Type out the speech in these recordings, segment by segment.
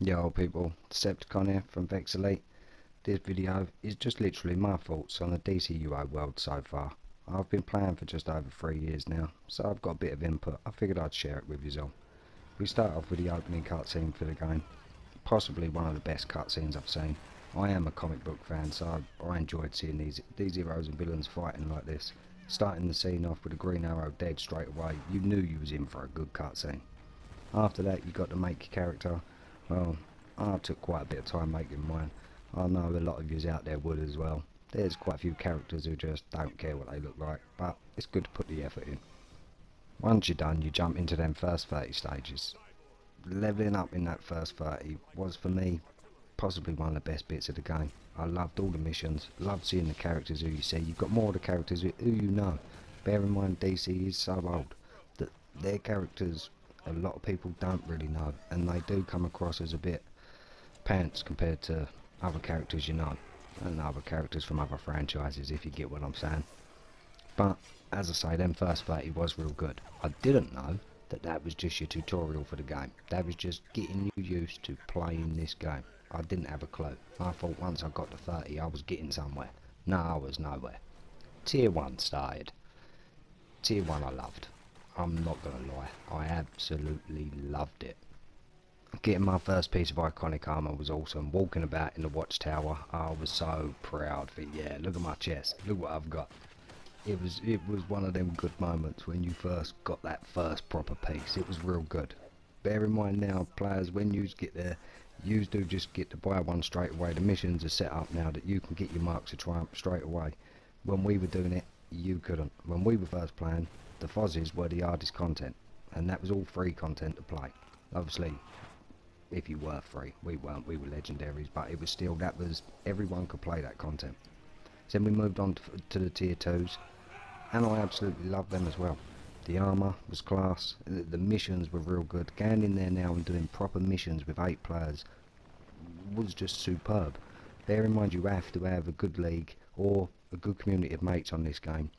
Yo people, Decepticon here from VEX ELITE. This video is just literally my thoughts on the DCUO world so far. I've been playing for just over 3 years now, so I've got a bit of input. I figured I'd share it with you all. We start off with the opening cutscene for the game. Possibly one of the best cutscenes I've seen. I am a comic book fan, so I enjoyed seeing these heroes and villains fighting like this. Starting the scene off with a Green Arrow dead straight away, you knew you was in for a good cutscene. After that you got to make your character. Well, I took quite a bit of time making mine. I know a lot of yous out there would as well. There's quite a few characters who just don't care what they look like, but it's good to put the effort in. Once you're done, you jump into them first 30 stages. Leveling up in that first 30 was for me possibly one of the best bits of the game. I loved all the missions, loved seeing the characters who you see. You've got more of the characters who you know. Bear in mind DC is so old that their characters a lot of people don't really know, and they do come across as a bit pants compared to other characters you know, and other characters from other franchises, if you get what I'm saying. But as I say, them first 30 was real good. I didn't know that that was just your tutorial for the game. That was just getting you used to playing this game. I didn't have a clue. I thought once I got to 30 I was getting somewhere. No, I was nowhere. Tier 1 started. Tier 1 I loved. I'm not gonna lie, I absolutely loved it. Getting my first piece of iconic armour was awesome. Walking about in the watchtower, I was so proud for it. Yeah, look at my chest, look what I've got. It was one of them good moments when you first got that first proper piece. It was real good. Bear in mind now, players, when you get there, you do just get to buy one straight away. The missions are set up now that you can get your marks of triumph straight away. When we were doing it, you couldn't. When we were first playing, the Fozzes were the hardest content, and that was all free content to play. Obviously, if you were free, we weren't, we were legendaries, but it was still, that was, everyone could play that content. Then we moved on to the tier 2s, and I absolutely loved them as well. The armour was class, the missions were real good. Going in there now and doing proper missions with 8 players was just superb. Bear in mind you have to have a good league or a good community of mates on this game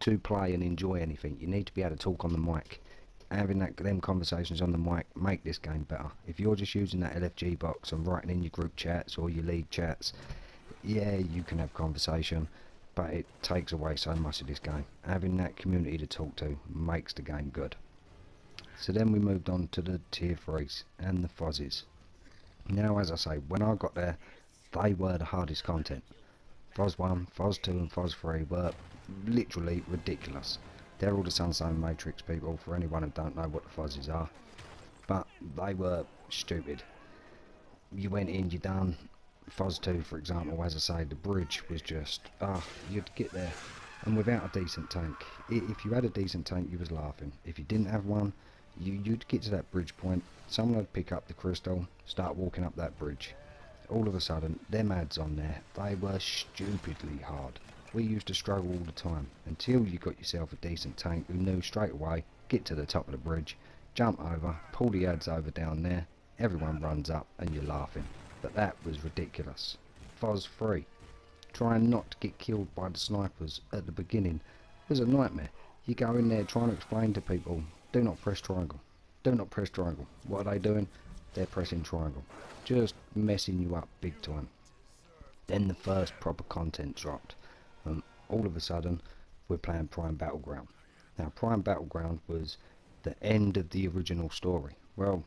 to play and enjoy anything. You need to be able to talk on the mic. Having them conversations on the mic make this game better. If you're just using that LFG box and writing in your group chats or your league chats, yeah, you can have conversation, but it takes away so much of this game. Having that community to talk to makes the game good. So then we moved on to the tier 3s and the Fozzes. Now, as I say, when I got there, they were the hardest content. Fozz 1, Fozz 2 and Fozz 3 were literally ridiculous. They're all the Sunstone Matrix people, for anyone who don't know what the Fozzes are. But they were stupid. You went in, you done Fozz 2 for example, as I say, the bridge was just, you'd get there, and without a decent tank. If you had a decent tank you was laughing. If you didn't have one, you'd get to that bridge point, someone would pick up the crystal, start walking up that bridge. All of a sudden, them ads on there, they were stupidly hard. We used to struggle all the time, until you got yourself a decent tank who knew straight away, get to the top of the bridge, jump over, pull the ads over down there, everyone runs up and you're laughing. But that was ridiculous. Fozz 3, trying not to get killed by the snipers at the beginning was a nightmare. You go in there trying to explain to people, do not press triangle, do not press triangle. What are they doing? They're pressing triangle, just messing you up big time. Then the first proper content dropped, and all of a sudden we're playing Prime Battleground. Now Prime Battleground was the end of the original story. Well,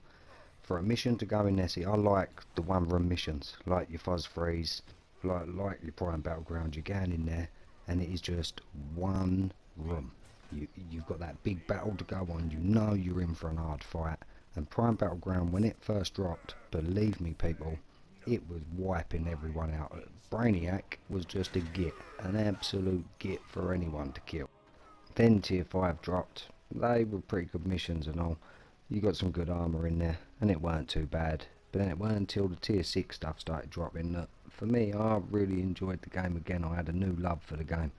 for a mission to go in there, see, I like the one room missions, like your Fozz 3s, like your Prime Battleground. You're going in there and it is just one room. You've got that big battle to go on, you know you're in for an hard fight. And Prime Battleground, when it first dropped, believe me people, it was wiping everyone out. Brainiac was just a git, an absolute git for anyone to kill. Then tier 5 dropped. They were pretty good missions and all. You got some good armour in there, and it weren't too bad. But then it weren't until the tier 6 stuff started dropping that, for me, I really enjoyed the game again. I had a new love for the game.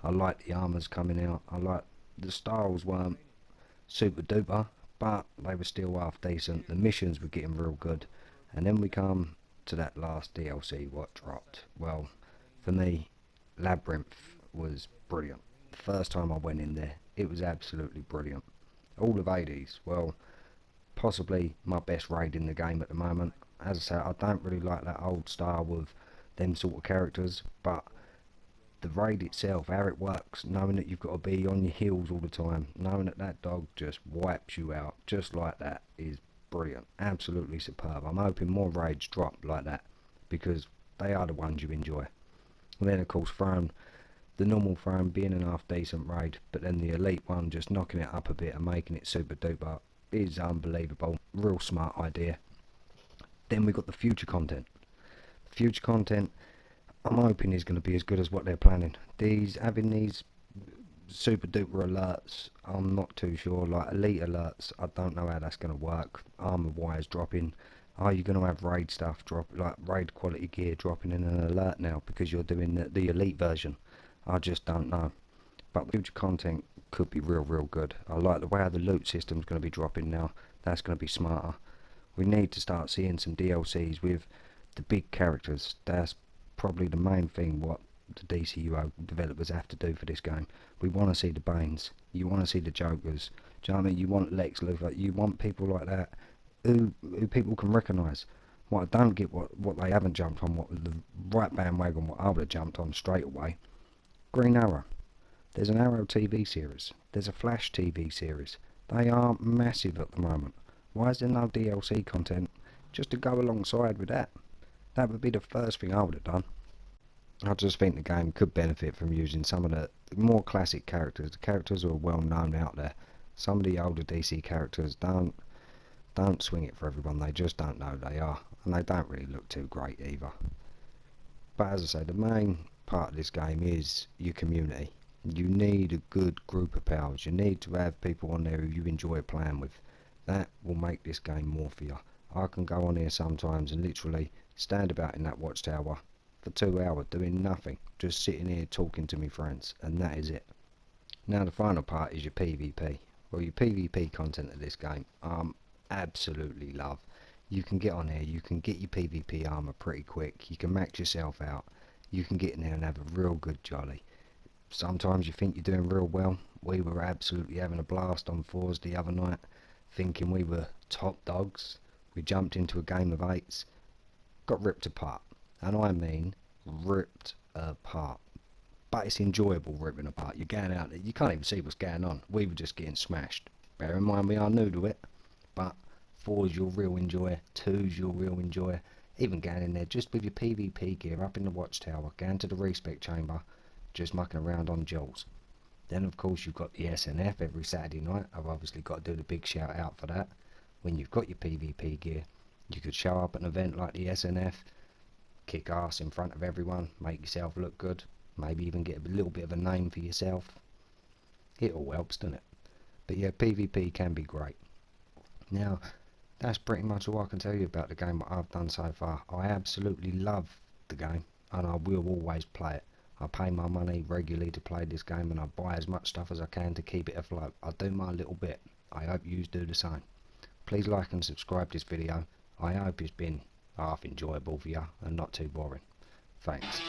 I liked the armours coming out. I liked the styles weren't super duper, but they were still half decent. The missions were getting real good. And then we come to that last DLC what dropped. Well, for me, Labyrinth was brilliant. The first time I went in there, it was absolutely brilliant. All of Hades, well, possibly my best raid in the game at the moment. As I say, I don't really like that old style with them sort of characters, but the raid itself, how it works, knowing that you've got to be on your heels all the time, knowing that that dog just wipes you out just like that, is brilliant, absolutely superb. I'm hoping more raids drop like that, because they are the ones you enjoy. And then of course throwing the normal throne being an half decent raid, but then the elite one just knocking it up a bit and making it super duper is unbelievable. Real smart idea. Then we've got the future content. Future content, I'm hoping is going to be as good as what they're planning. Having these super duper alerts, I'm not too sure. Like elite alerts, I don't know how that's going to work. Armor wires dropping. Are you going to have raid stuff drop, like raid quality gear dropping in an alert now because you're doing the elite version? I just don't know. But future content could be real good. I like the way the loot system's going to be dropping now. That's going to be smarter. We need to start seeing some DLCs with the big characters. That's probably the main thing what the DCUO developers have to do for this game. We want to see the Banes. You want to see the Jokers. Do you know what I mean? You want Lex Luthor. You want people like that who people can recognise. What I don't get, what they haven't jumped on, what the right bandwagon, what I would have jumped on straight away. Green Arrow. There's an Arrow TV series. There's a Flash TV series. They are massive at the moment. Why is there no DLC content just to go alongside with that? That would be the first thing I would have done. I just think the game could benefit from using some of the more classic characters, the characters who are well known out there. Some of the older DC characters don't swing it for everyone. They just don't know who they are, and they don't really look too great either. But as I say, the main part of this game is your community. You need a good group of pals. You need to have people on there who you enjoy playing with. That will make this game more for you. I can go on here sometimes and literally stand about in that watchtower for 2 hours doing nothing, just sitting here talking to my friends, and that is it. Now the final part is your PvP. Well, your PvP content of this game, absolutely love. You can get on here, you can get your PvP armor pretty quick, you can max yourself out, you can get in there and have a real good jolly. Sometimes you think you're doing real well. We were absolutely having a blast on 4s the other night, thinking we were top dogs. We jumped into a game of 8s, got ripped apart, and I mean ripped apart. But it's enjoyable ripping apart. You're going out there, you can't even see what's going on. We were just getting smashed. Bear in mind we are new to it, but 4s you'll real enjoy, 2s you'll real enjoy. Even going in there just with your PvP gear up in the watchtower, going to the respec chamber, just mucking around on jewels. Then of course you've got the SNF every Saturday night. I've obviously got to do the big shout out for that. When you've got your PvP gear, you could show up at an event like the SNF, kick ass in front of everyone, make yourself look good, maybe even get a little bit of a name for yourself. It all helps, doesn't it? But yeah, PvP can be great. Now, that's pretty much all I can tell you about the game that I've done so far. I absolutely love the game, and I will always play it. I pay my money regularly to play this game, and I buy as much stuff as I can to keep it afloat. I do my little bit. I hope you do the same. Please like and subscribe this video. I hope it's been half enjoyable for you and not too boring. Thanks.